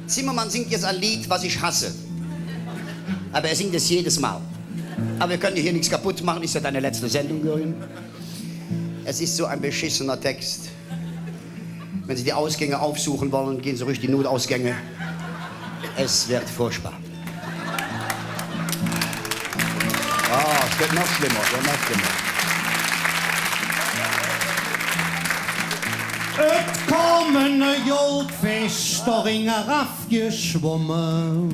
Zimmermann singt jetzt ein Lied, was ich hasse. Aber er singt es jedes Mal. Aber wir können hier nichts kaputt machen, ist ja deine letzte Sendung, Jürgen. Es ist so ein beschissener Text. Wenn Sie die Ausgänge aufsuchen wollen, gehen Sie ruhig die Notausgänge. Es wird furchtbar. Ah, es wird noch schlimmer, es wird noch schlimmer. Et kommende Jodfest, der Ringer raffgeschwommen.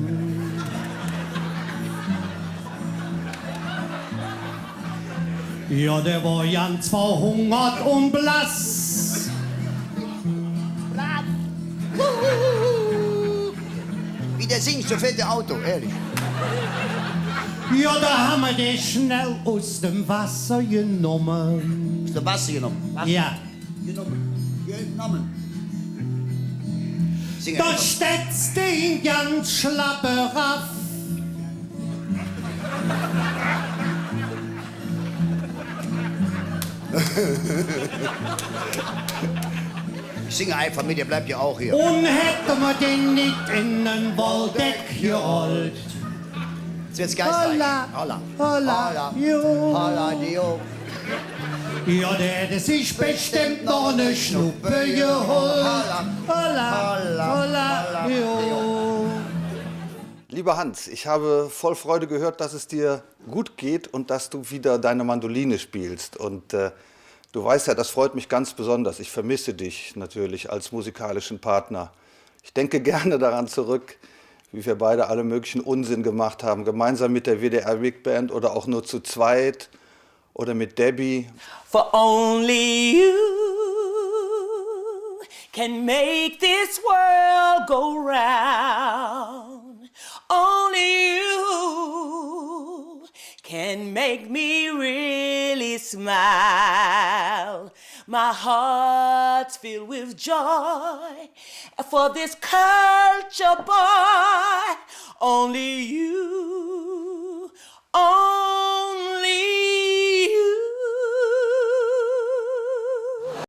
Ja, der war ganz verhungert und blass. Wie der singt, so fällt der Auto, ehrlich. Ja, da haben wir den schnell aus dem Wasser genommen. Aus dem Wasser genommen? Wasser. Ja. Genommen. Sing Da einfach. steht's den ganz schlapperaff. Ich singe einfach mit, ihr bleibt ja auch hier. Und hätte man den nicht in den Waldeck gerollt. Jetzt wird's geistreich. Holla, Holla. holla, Holla. jo. Holla, Dio. Ja, der hätte sich bestimmt noch eine Schnuppe geholt. Holla. Holla, holla, jo. Lieber Hans, ich habe voll Freude gehört, dass es dir gut geht und dass du wieder deine Mandoline spielst. Und du weißt ja, das freut mich ganz besonders. Ich vermisse dich natürlich als musikalischen Partner. Ich denke gerne daran zurück, wie wir beide alle möglichen Unsinn gemacht haben, gemeinsam mit der WDR Big Band oder auch nur zu zweit oder mit Debbie. For only you can make this world go round. Only you can make me really smile. My heart's filled with joy for this culture boy. Only you